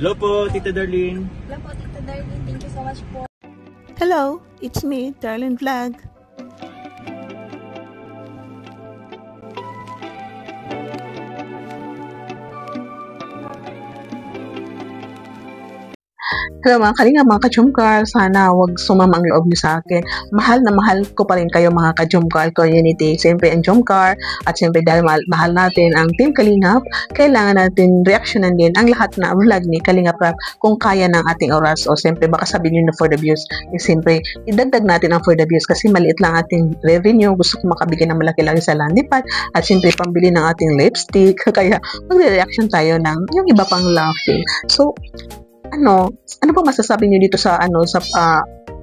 Hello po, Tita Darlene. Hello po, Tita Darlene. Thank you so much po. Hello, it's me, Darlene Vlog. Hello mga kalinga, mga ka-Jumcar, sana wag sumama ang loob niyo sa akin. Mahal na mahal ko pa rin kayo mga ka-Jumcar community. Siyempre ang Jumcar at siyempre dahil mahal natin ang Team Kalingap, kailangan natin reaksyonan din ang lahat na vlog ni Kalingap Rap kung kaya ng ating oras. O siyempre baka sabihin nyo na for the views. Siyempre idagdag natin ang for the views kasi maliit lang ating revenue. Gusto ko makabigay ng malaki-laki sa landipad at siyempre pambili ng ating lipstick. Kaya magre-reaction tayo ng yung iba pang laughing. So, ano po masasabi niyo dito sa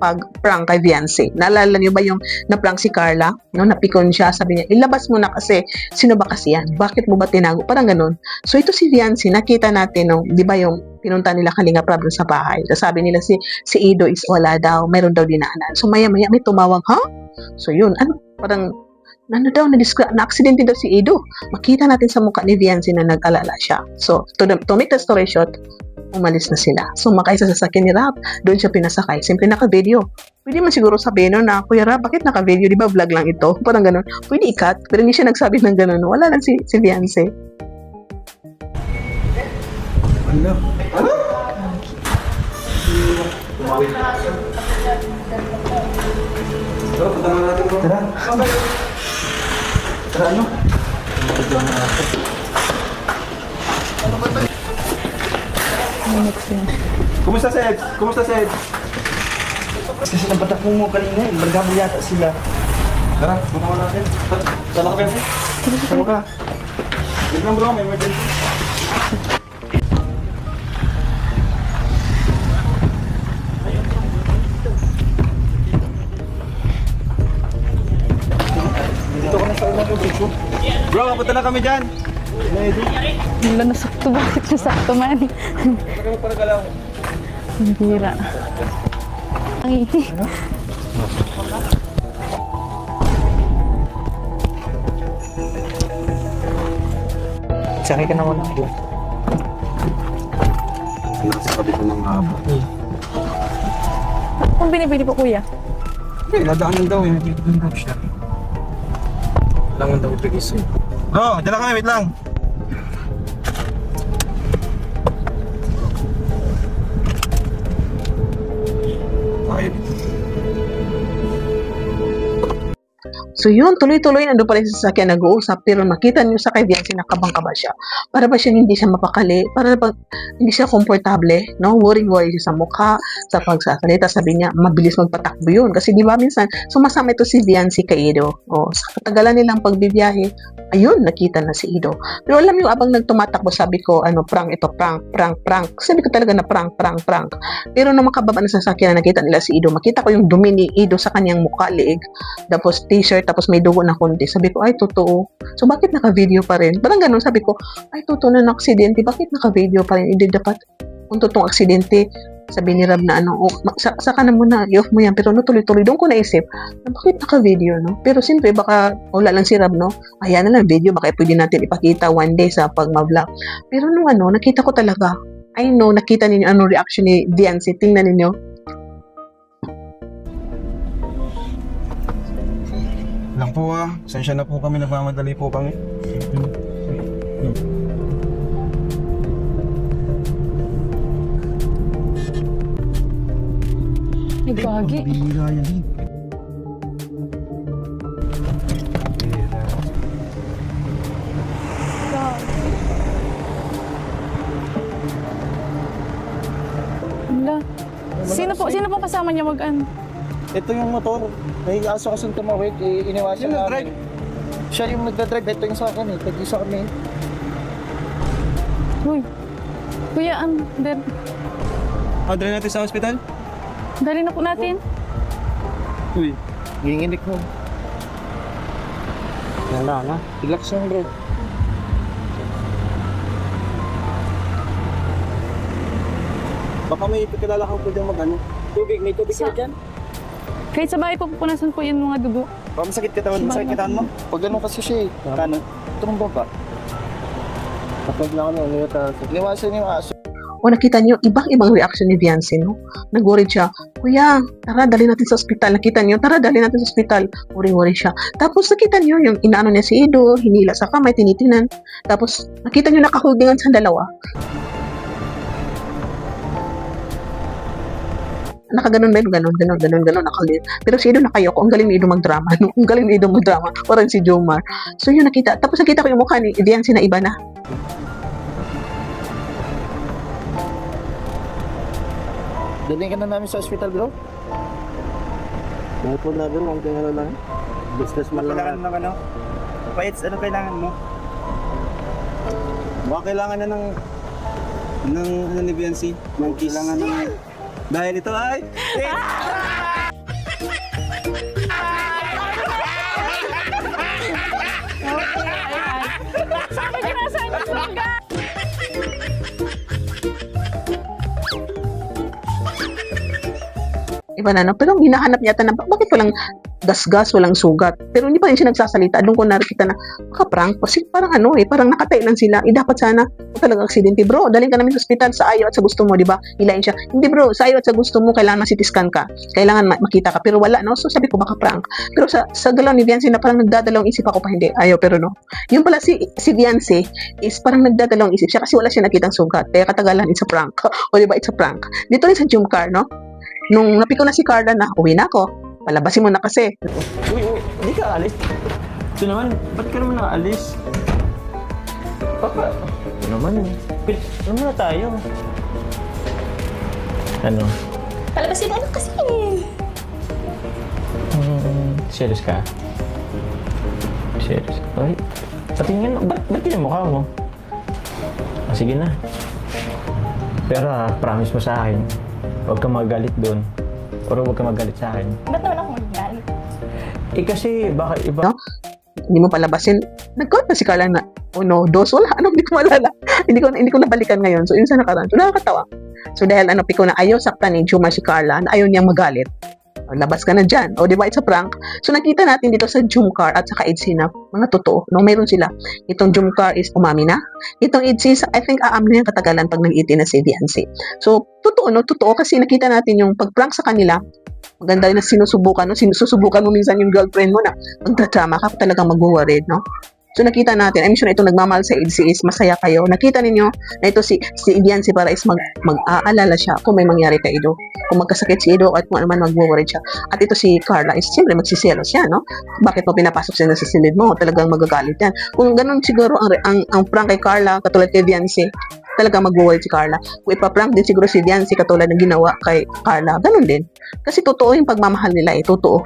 pag-prank kay Viancy? Naalala niyo ba yung na-prank si Carla? No, napikon siya, sabi niya, ilabas mo na kasi, sino ba kasi yan? Bakit mo ba tinago? Parang ganun. So ito si Viancy, nakita natin, no, di ba yung pinunta nila Kalingap Rap sa bahay. So sabi nila si Ido is wala daw, mayroon daw dinaanan. So maya-maya may tumawag, ha? So yun, parang na-aksidente daw si Ido. Makita natin sa mukha ni Viancy na nag-alala siya. So, to make the story short, umalis na sila. So, makaisa sa sasakyan ni Rap, doon siya pinasakay. Siyempre naka-video. Pwede man siguro sabihin na, Kuya Rap, bakit naka-video? Di ba vlog lang ito? Parang ganun. Pwede i-cut, pero hindi siya nagsabi ng ganun. Wala lang si Viancy. Ano? Ano? Tara, punta nga natin. Tara. Tara, ano? Kumusta, Sed? Kumusta, Sed? Kasi napatakbo mo kanina eh. Bergabong yata sila. Tara, punta nga natin. Sama ka, Viancy? Sama ka. Wait lang bro, may emergency. Bro, punta na kami dyan. Wala, nasakto. Bakit nasakto man? Pagkakas para galaw. Ang hira. Ang iti. Sakay ka na wala ko. Nakasabi ko ng haba. Kung binibili po, kuya? Okay, ladaanan daw eh. Nakikita daw siya. Langan daw ipigis eh. Bro, dala kami, wait lang. Okay. So yun, tuloy-tuloy nandun pa rin sa sasakyan nag-uusap, pero makita niyo sa kay Viancy nakabangka siya. Para ba siya hindi siya mapakali? Para ba hindi siya komportable? No? Worry-worry siya sa mukha, sa pagsasalita. Sabi niya, mabilis magpatakbo yun. Kasi di ba minsan, sumasama ito si Viancy kay Ido. Sa katagalan nilang pagbibiyahe, ayun, nakita na si Ido. Pero alam niyo, abang nagtumatakbo, sabi ko, prank ito, prank. Sabi ko talaga na prank. Pero nung makababa na sa sasakyan na nakita nila si Ido, makita ko yung dumi ni Ido sa kanyang mukha, liig, tapos t-shirt, tapos may dugo na konti. Sabi ko, ay, totoo. So, bakit naka-video pa rin? Parang ganun, sabi ko, ay, totoo na aksidente. Bakit naka-video pa rin? Hindi dapat, kung totoong aksidente, sabi ni Rab na saka na muna, i-off mo yan. Pero tuloy-tuloy, doon ko naisip, bakit naka-video, no? Pero siyempre, baka wala lang si Rab, no? Ayan na lang, video, baka pwede natin ipakita one day sa pag-vlog. Pero nung nakita ko talaga, I know, nakita ninyo reaction ni Viancy. Tingnan ninyo. Lang po sensya na po kami, nagmamadali po kami. Ay, gagi. Bira yan eh. Sino po kasama niya Ito yung motor. May aso kasing tumawid. Iniwasan namin. Siya yung nagdadrive. Ito yung sa akin eh. Tag-isa kami. Uy. Kuya, Padre natin sa hospital? dali na po natin. Uy. Ginginik mo. Wala na. Relax lang bro. Baka may kilala kang pwedeng Tubig. May tubig ka dyan? Kahit sa bahay po, pupunasan po yan mga dugo. Baka masakit katawan mo? Pag ganun kasi siya eh. Kano? Ito ng baba. Kapag na kami, iniwasan yung aso. O nakita niyo, ibang-ibang reaction ni Viancy, no? Nag-worried siya, Kuya, tara, dali natin sa ospital. Nakita niyo, tara, dali natin sa ospital. Worry siya. Tapos nakita niyo, yung inaano niya si Ido, hinila sa kamay, tinitinan. Tapos nakita niyo, nakaholdingan sa dalawa. Nakaganon ba yun? Ganon, nakalit. Pero si Ido nakayoko. Ang galing ni Ido magdrama. No? Ang galing ni Ido magdrama. Parang si Jomar. So yun nakita. Tapos nakita ko yung mukha ni Viancy na iba na. Daling ka na namin sa hospital, bro. Bukod na bro, ang tingnan lang. Business man lang. Kailangan ng ano? Fights, ano kailangan mo? Baka kailangan na ng ano ni Viancy, ng kailangan ng dahil ito ay Iba na, no? Pero hinahanap niya na bakit walang gasgas, walang sugat. Pero hindi pa rin siya nagsasalita. Doon ko nakikita na makaprank. Kasi parang parang nakatay lang sila. Dapat sana, talagang aksidente. Bro, daling ka namin sa ospital sa ayaw at sa gusto mo, di ba? Hilain siya. Hindi bro, sa ayaw at sa gusto mo, kailangan ma-CT scan ka. Kailangan makita ka. Pero wala, no? So sabi ko, baka prank. Pero sa galaw ni Viancy na parang nagdadalawang isip ako pa hindi. Ayaw, pero no. Yung pala si Viancy is parang nagdadalawang isip siya kasi wala siya nakitang sugat. Kaya katagalan, it's a prank. O di ba, it's a prank. Dito rin sa Jomcar, no? Nung napiko na si Carla na, uwi na ako. Palabasin mo na kasi. Uy, hindi ka alis. Ito naman, ba't ka naman nakaalis? Papa, ito naman. Ano muna tayo? Ano? Palabasin mo na kasi. Serious ka? Serious? Ay, patingin, ba't yung mukha mo? Sige na. Pero promise mo sa akin, huwag kang magalit doon. O huwag kang magalit sa akin. Ba't naman ako magalit? Kasi baka iba... No? Hindi mo palabasin. Nag-count na si Carla na, dos, wala. Hindi ko malala. hindi ko nabalikan ngayon. So, yun sa nakaraan. So, nakakatawa. So, dahil piko na ayaw saktan ni Jomar si Carla, na ayaw niyang magalit. Labas ka na dyan. O, di ba? It's a prank. So, nakita natin dito sa Jomcar at saka Edsy na mga totoo. No, mayroon sila. Itong Jomcar is umami na. Itong Edsy, I think aam na yung katagalan pag nag-iti na si Viancy. So, totoo, no? Totoo kasi nakita natin yung pag-prank sa kanila. Maganda na sinusubukan, no? Sinusubukan mo minsan yung girlfriend mo na magdrama ka talagang mag-worried, no? So nakita natin, I'm sure na itong nagmamahal sa Edsy is masaya kayo. Nakita ninyo na ito si Viancy para is mag-aalala siya kung may mangyari kay Ido. Kung magkasakit si Ido at kung ano man mag-worried siya. At ito si Carla is siyempre magsiselos siya, no? Bakit mo pinapasok siya sa silid mo? Talagang magagalit yan. Kung ganun siguro ang prank kay Carla, katulad kay Viancy, talagang mag-worried si Carla. Kung ipaprank din siguro si Viancy katulad ng ginawa kay Carla, ganun din. Kasi totoo yung pagmamahal nila totoo.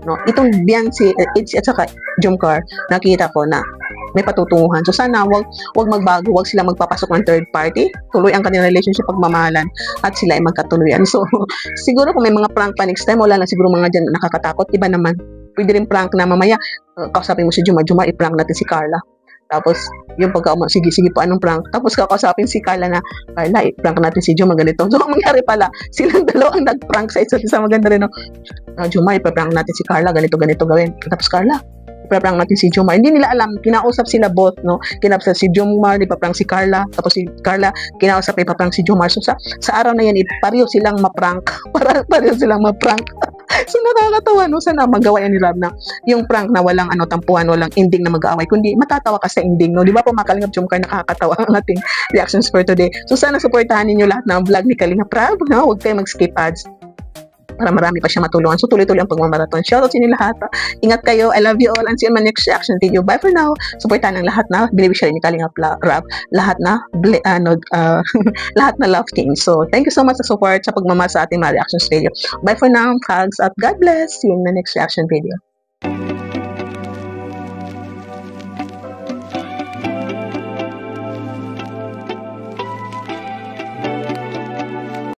No? Itong Viancy, Edsy at saka Jomcar, nakita ko na may patutunguhan. So sana wag magbago, wag sila magpapasok ng third party. Tuloy ang kanilang relationship pagmamahalan at sila ay magkatuluyan. So siguro kung may mga prank pa next time, wala lang siguro mga dyan nakakatakot. Iba naman. Pwede rin prank na mamaya kausapin mo si Jomar, i-prank natin si Carla. Tapos, yung sige po, anong prank? Tapos, kakausapin si Carla na, Carla, i-prank natin si Jomar, ganito. So, ang mangyari pala, silang dalawa ang nag-prank sa isa't isa. Maganda rin, no? Jomar, i-prank natin si Carla, ganito gawin. Tapos, Carla, i-prank natin si Jomar. Hindi nila alam, kinausap sila both, no? Kinausap si Jomar, i-prank si Carla. Tapos, si Carla, kinausap, i-prank si Jomar. So, sa araw na yan, pareho silang ma-prank. Pareho silang ma-prank. So nakakatawa, no? Sana magawa yan ni Rob na yung prank na walang tampuhan, walang ending na mag-aaway, kundi matatawa ka sa ending, no? Di ba po mga Kalingap Jomcar, nakakatawa ang ating reactions for today. So sana supportahan ninyo lahat ng vlog ni Kalingap Rob, no? Huwag kayo mag-skip ads para marami pa siya matulungan. So tuloy-tuloy ang pagmamarathon. Shoutout sa inyo lahat. Ingat kayo. I love you all and see you in my next reaction video. Bye for now. Supportahan ang lahat na binibish rin ni Kalingap Rob. Lahat na lahat na love team. So thank you so much sa support sa pagmamahal sa ating mga reactions video. Bye for now. Hugs at God bless. See you in the next reaction video.